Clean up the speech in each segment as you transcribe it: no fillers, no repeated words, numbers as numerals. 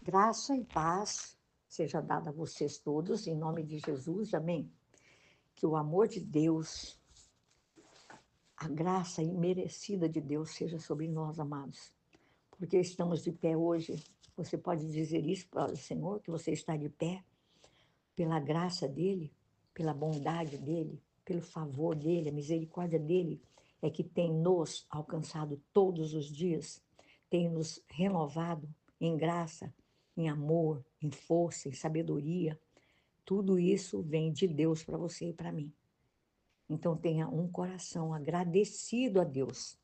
Graça e paz seja dada a vocês todos, em nome de Jesus, amém? Que o amor de Deus, a graça imerecida de Deus seja sobre nós, amados. Porque estamos de pé hoje. Você pode dizer isso para o Senhor, que você está de pé pela graça dEle, pela bondade dEle, pelo favor dEle, a misericórdia dEle, é que tem nos alcançado todos os dias, tem nos renovado em graça, em amor, em força, em sabedoria. Tudo isso vem de Deus para você e para mim. Então tenha um coração agradecido a Deus.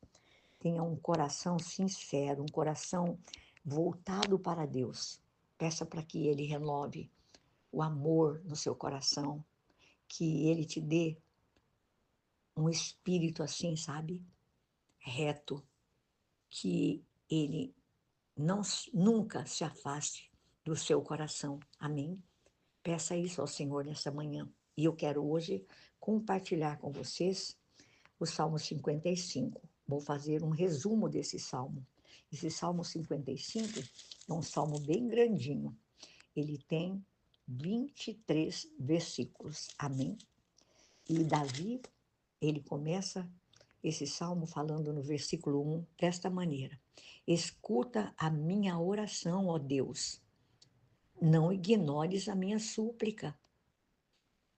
Tenha um coração sincero, um coração voltado para Deus. Peça para que Ele renove o amor no seu coração, que Ele te dê um espírito assim, sabe? Reto, que Ele não, nunca se afaste do seu coração. Amém? Peça isso ao Senhor nessa manhã. E eu quero hoje compartilhar com vocês o Salmo 55. Vou fazer um resumo desse salmo. Esse Salmo 55 é um salmo bem grandinho. Ele tem 23 versículos. Amém? E Davi, ele começa esse salmo falando no versículo 1 desta maneira: escuta a minha oração, ó Deus, não ignores a minha súplica.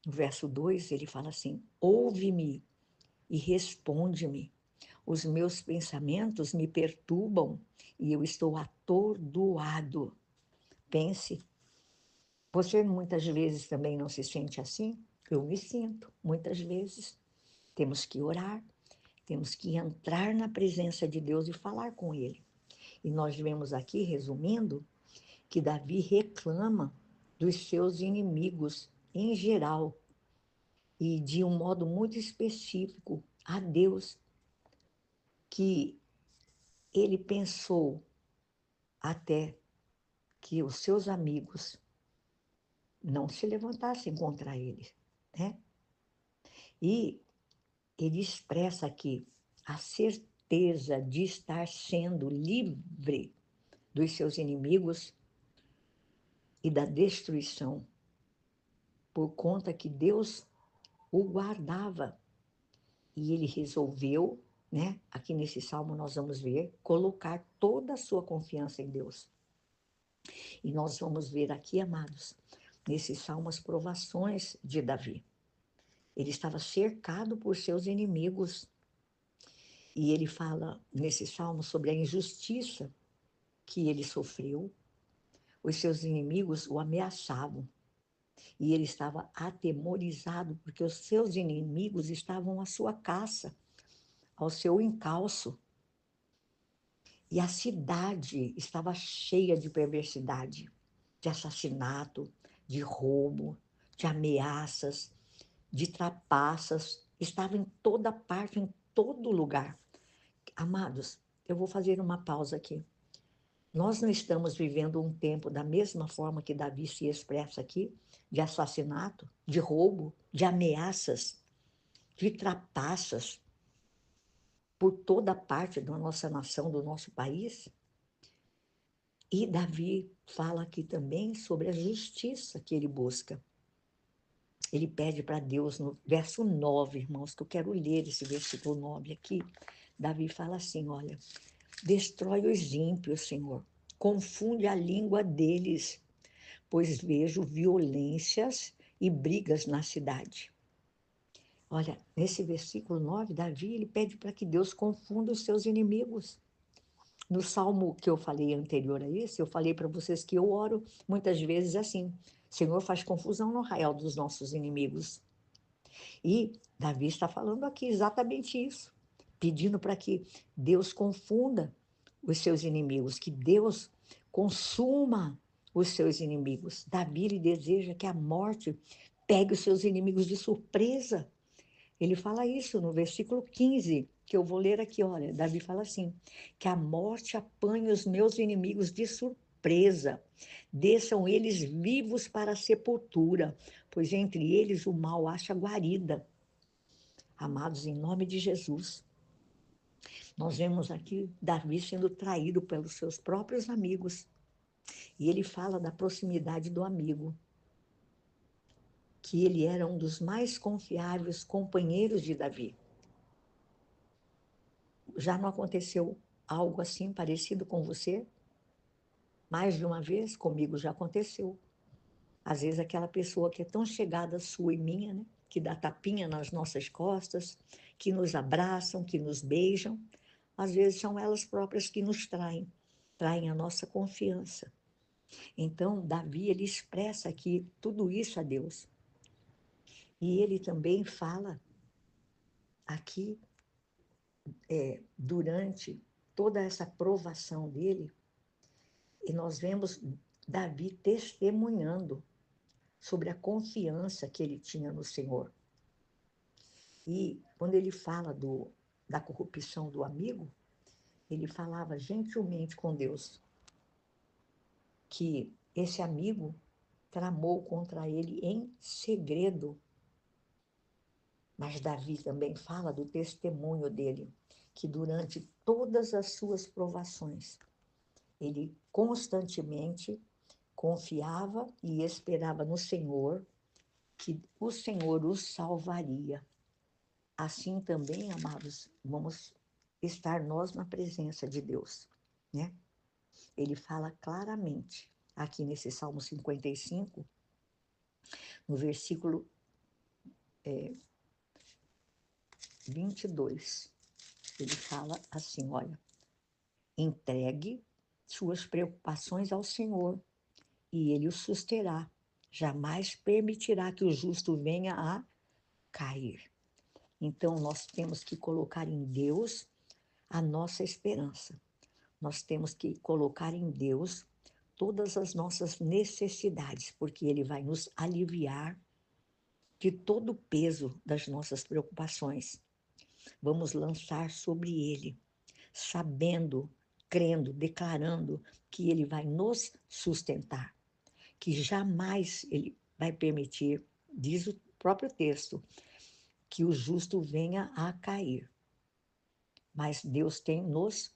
No verso 2 ele fala assim: ouve-me e responde-me. Os meus pensamentos me perturbam e eu estou atordoado. Pense, você muitas vezes também não se sente assim? Eu me sinto, muitas vezes. Temos que orar, temos que entrar na presença de Deus e falar com Ele. E nós vemos aqui, resumindo, que Davi reclama dos seus inimigos em geral e de um modo muito específico a Deus, que ele pensou até que os seus amigos não se levantassem contra ele, né? E ele expressa aqui a certeza de estar sendo livre dos seus inimigos e da destruição, por conta que Deus o guardava. E ele resolveu, né? Aqui nesse salmo nós vamos ver, colocar toda a sua confiança em Deus. E nós vamos ver aqui, amados, nesse salmo as provações de Davi. Ele estava cercado por seus inimigos. E ele fala nesse salmo sobre a injustiça que ele sofreu. Os seus inimigos o ameaçavam. E ele estava atemorizado, porque os seus inimigos estavam à sua caça, ao seu encalço. E a cidade estava cheia de perversidade, de assassinato, de roubo, de ameaças, de trapaças. Estava em toda parte, em todo lugar. Amados, eu vou fazer uma pausa aqui. Nós não estamos vivendo um tempo da mesma forma que Davi se expressa aqui, de assassinato, de roubo, de ameaças, de trapaças por toda parte da nossa nação, do nosso país. E Davi fala aqui também sobre a justiça que ele busca. Ele pede para Deus, no verso 9, irmãos, que eu quero ler esse versículo 9 aqui. Davi fala assim, olha, destrói os ímpios, Senhor, confunde a língua deles, pois vejo violências e brigas na cidade. Olha, nesse versículo 9, Davi, ele pede para que Deus confunda os seus inimigos. No salmo que eu falei anterior a esse, eu falei para vocês que eu oro muitas vezes assim: Senhor, faz confusão no arraial dos nossos inimigos. E Davi está falando aqui exatamente isso, pedindo para que Deus confunda os seus inimigos, que Deus consuma os seus inimigos. Davi ele deseja que a morte pegue os seus inimigos de surpresa. Ele fala isso no versículo 15, que eu vou ler aqui, olha, Davi fala assim, que a morte apanhe os meus inimigos de surpresa, desçam eles vivos para a sepultura, pois entre eles o mal acha guarida. Amados, em nome de Jesus, nós vemos aqui Davi sendo traído pelos seus próprios amigos. E ele fala da proximidade do amigo, que ele era um dos mais confiáveis companheiros de Davi. Já não aconteceu algo assim parecido com você? Mais de uma vez? Comigo já aconteceu. Às vezes aquela pessoa que é tão chegada sua e minha, né? Que dá tapinha nas nossas costas, que nos abraçam, que nos beijam, às vezes são elas próprias que nos traem, traem a nossa confiança. Então, Davi, ele expressa aqui tudo isso a Deus. E ele também fala aqui, durante toda essa provação dele, e nós vemos Davi testemunhando sobre a confiança que ele tinha no Senhor. E quando ele fala da corrupção do amigo, ele falava gentilmente com Deus que esse amigo tramou contra ele em segredo. Mas Davi também fala do testemunho dele, que durante todas as suas provações, ele constantemente confiava e esperava no Senhor, que o Senhor o salvaria. Assim também, amados, vamos estar nós na presença de Deus, né? Ele fala claramente, aqui nesse Salmo 55, no versículo 22, ele fala assim, olha, entregue suas preocupações ao Senhor, e Ele o susterá. Jamais permitirá que o justo venha a cair. Então, nós temos que colocar em Deus a nossa esperança. Nós temos que colocar em Deus todas as nossas necessidades, porque Ele vai nos aliviar de todo o peso das nossas preocupações. Vamos lançar sobre Ele, sabendo, crendo, declarando que Ele vai nos sustentar, que jamais Ele vai permitir, diz o próprio texto, que o justo venha a cair. Mas Deus tem nos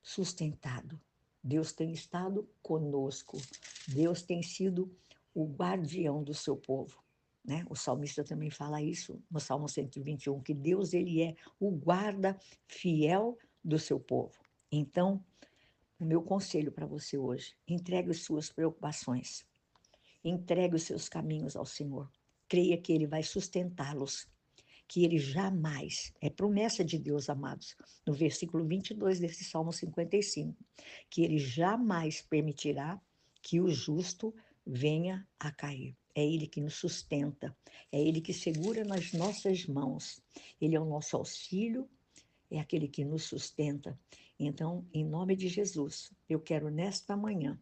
sustentado. Deus tem estado conosco. Deus tem sido o guardião do seu povo, né? O salmista também fala isso no Salmo 121, que Deus ele é o guarda fiel do seu povo. Então, o meu conselho para você hoje, entregue as suas preocupações, entregue os seus caminhos ao Senhor. Creia que Ele vai sustentá-los, que Ele jamais, é promessa de Deus, amados, no versículo 22 desse Salmo 55, que Ele jamais permitirá que o justo venha a cair. É Ele que nos sustenta, é Ele que segura nas nossas mãos. Ele é o nosso auxílio, é aquele que nos sustenta. Então, em nome de Jesus, eu quero nesta manhã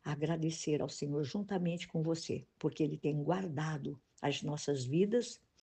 agradecer ao Senhor juntamente com você, porque Ele tem guardado as nossas vidas